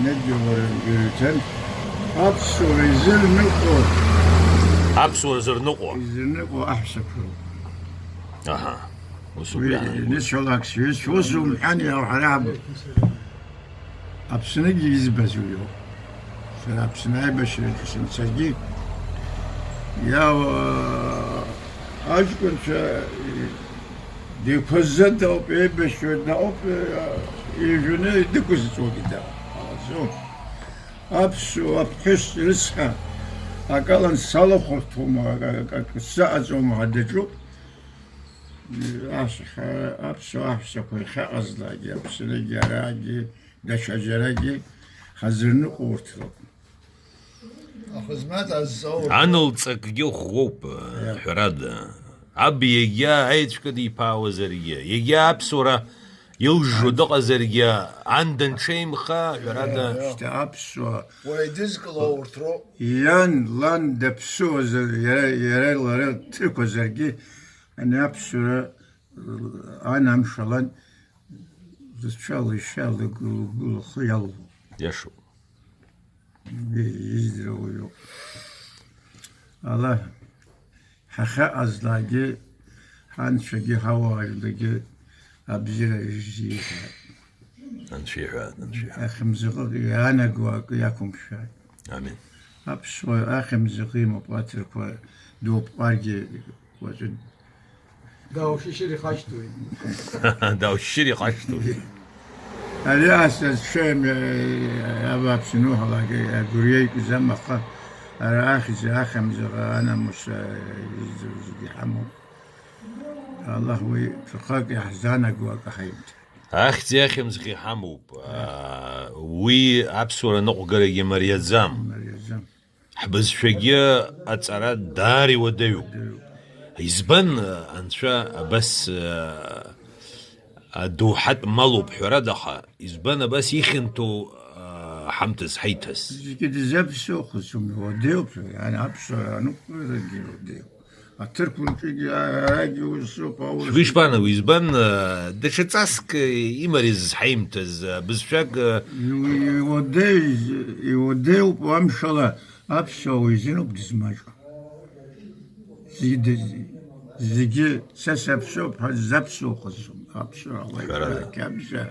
ne diyorlar yürüten? Apsur izirniko. Apsur zırnıko. İzirniko ahsapur. Aha. Usul yani. Ne çolak söz, çözüm hani harab. Apsını giyiz beziliyor. Sen apsını ay başarıcısın. Sergi. Ya aşkın diközde de op beşöne op yüzüne diküz çok gider. Azon. Apsu apkes riska. Akalan salı hortuma saazom hadecu. Apsu koy azla yapsını geragi deşaceragi hazırını ortala. Hizmet az-zawr. Anıl tsakgı xoп hurada. Abi ya hiç kadi pawazeriye. Ya apsura yıljudu qazeriye. Andan şey mxa hurada. İşte apsu. Weydizkla ortro. Yan lan depsu yerelere Türk özergi hani apsura anam şalan çalışalı gul khayal. Yaşu. İzdir o yok. Allah haha azlagi hançagi havayındaki abzire jiha. Anşiha. Akhimzığı yana guak yakum şay. Amin. Apsu akhimzığı mı patır ko dop argi vazun. Da şişiri kaçtı. Da şiri kaçtı. Ali asas şeyim abab şunu halaki guriye güzel makam. Arahiz akhimzığı ana mus hamu. Allah ve fıkak yahzana guak haymt. Ахти ахимзгhi hamub. Wi apsura nuqgara yemariyazam. Meryem. Hbaz shagya atsara dari wadayu. Izban ansha bas دوحات مالو بحرادها إزبانا بس يخنتو حمتس حيتس كده زاب سوق سوم وديو يعني أبصر أنا كده وديو أتركون كده راجو سوق أول شويش بانا وإزبان دشتاسك إماريز حيمتز بزشاك يوديو وامشلا أبصر ويزينو بدزماجو زيجي سسب سوق هزاب سوق سوم أبصر الله يبارك أبصر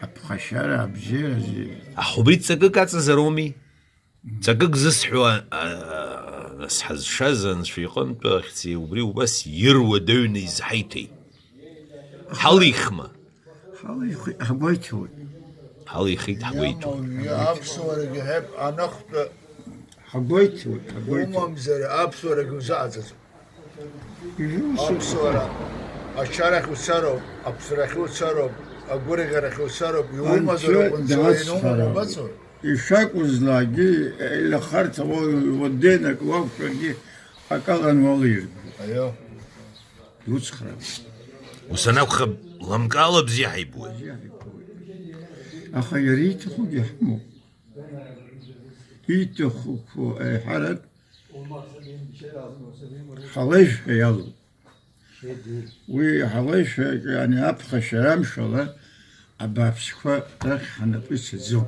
أبخشارة أبزير أحبيت سكك أتزرومي سكك زسحوا نسحز شازن شفيقن بختي وبري وبس يروى دوني زحيتي حليخما حبيتو حليخيت حبيتو Ya apsura hep anakta. حبيتو Umamzere apsura güzeldir. Apsura. Aşarak usaro, apsura usaro, agurigara usaro, yumazaro kunzayno baso. إشاك وزلاقي اللي خرط ودينك وقفك أكلن ولير Ayo. وتسخر وسنوخب لمقالب زي حيبوي أخي يريت خو يحمو يت خو حرك حليش يلو وحليش يعني أبخى شرام شلا أبابسخوا رخ حنبس زو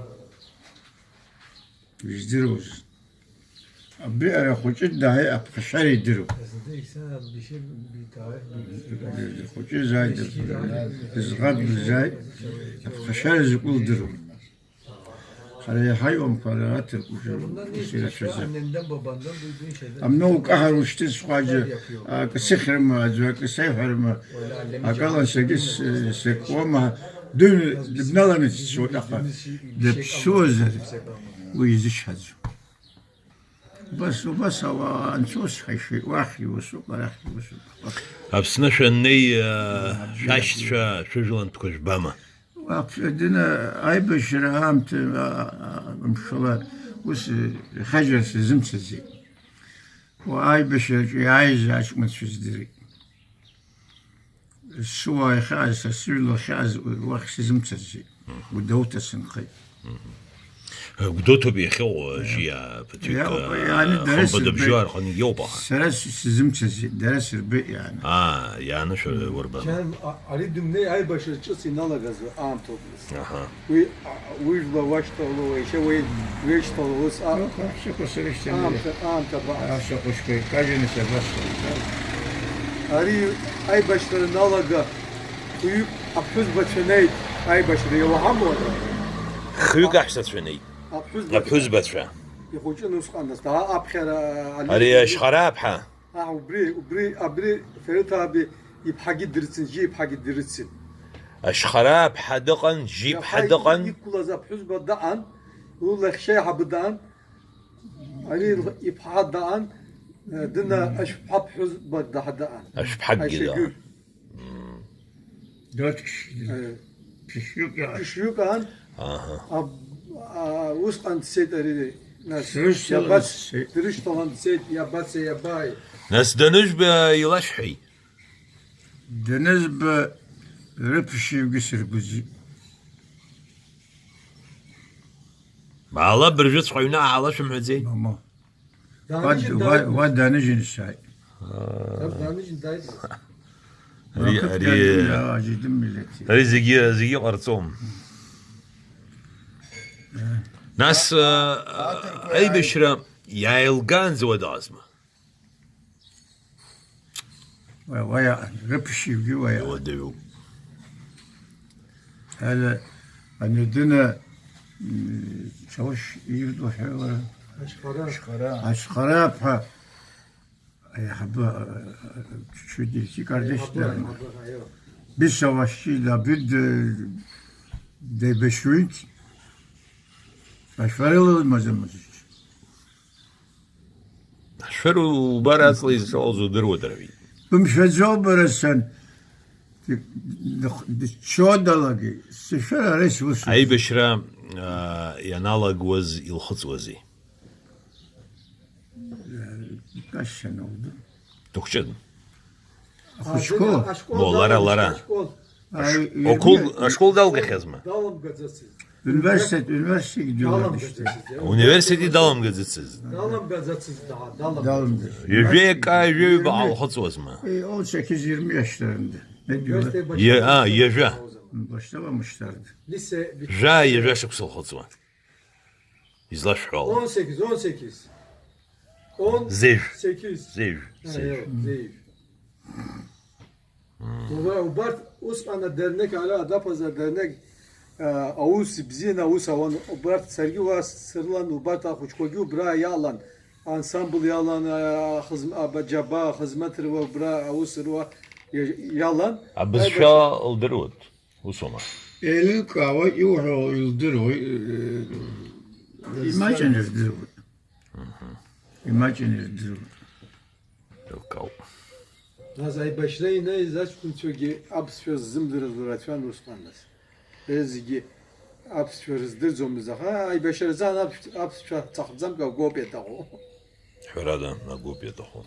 يجدروز أبي أنا خوجت داعي أبخى شري درو خوجت زايد زغاب زايد أبخى شري زقول درو خلي حيوم قرارات الكوشة شزا Annenden babandan duyduğun şeyler. أمنو كهر وشتس خواجة كسخر ما زوا كسيفر ما أقلا سجس سكوما دون لبنالا نتسو لقا لبسوز ويزش هزو بس هو أنسوس خيشي واخي وسوق راخي وسوق أبسنا شني شاشت شجلن تكوش باما وأبدنا أي بشر هامت مشلا وس خجل سزم سزي وأي بشر عايز عاش متشدري السوا خاز السلو خاز وخ سزم سزي ودوت السنخي قدوتو بيخو جيا بتوك يعني درس خنبد بجوار خن يوبا سرس سيزم درس البي يعني يعني شو وربا Sen Ali Dümne ay başarıcısı nala gazı am toplusu. اها We başta olu şey we işte olu شو كسر am اشتري am taba. شو كشكي كاجن سبس Ali ay başları nala ga uyup apüz başınay ay başları yavham mı? خيوك احسن فيني Apüz بحوز بتفا يخوجن nuskandas daha apkhara Ali. هري شخرابحة ubri Ferit abi ipha dirsin, ipha dirsin. اشخراب حدقن جيب حدقن يكولا بحزب دعان والله شيء حبدان علي ipha da'an dina اشبح حزب دعان اش بحق ذا dört kişi pişiyor ya Küçük an اها uskan seteri nas Dürüst ya olan bas şey. dürüst olan set ya bas ya bay ناس دنج بيلشحي deniz be pişiyor gısır buzi ما الله برجت صحينا على شمعزي ama danışın vad denizin say danışın dayı هري Vakit هري geldi ya acıdım milleti هري زي قرصوم ناس اي بشرة يا يلقان زود ازمه vaya pişiyor vaya يوديو hele hani dine çavuş yurdu hayvan aşkara aşkara yapha şu iki kardeşlerim bir savaşçıyla bir de beşuint aşvarılı mazımız شفروا برا اصلي سوزو درو دربي بمشجع برسن شو دلقي سفر رئيس وسط اي بشرة ينالق وز يلخص وزي kaç sene oldu? تخشد Kuşku. Lara. Okul aşkol dalga khazma Dalım gazası. Üniversite gidiyorlar Dalım işte. gazası. Üniversite dalım gazetesiz Dalım gazası daha. Dalım. Dalımdır. يجيك يجيب على الخص وزما 18-20 yaşlarında. Ne diyorlar? Üniversite يجا Başlamamışlardı. Lise جا يجا شخص الخصوة يزلاش حول 18. زيج 18. زيج Evet, zayıf. Ubart Osmanlı dernek ala Adapazarı dernek Ağus bizi Ağus avan Ubart sergi var sırlan Ubart Akuçkogu bra yalan ansambl yalan hizmet hizmet ve bra Ağus rva yalan. بس شا الدرود وصوما Eylül kahve yuhu yıldır o. Imaginer'dir o. Imaginer'dir o. الكو Nazay başlayın ne zaç kunçogi absföz zımdır zuratvan Osmanlı. Ezgi absfözdir zomzaha ay başarızan absföz takzam ka gopeta o. حرادا نقوب يدخل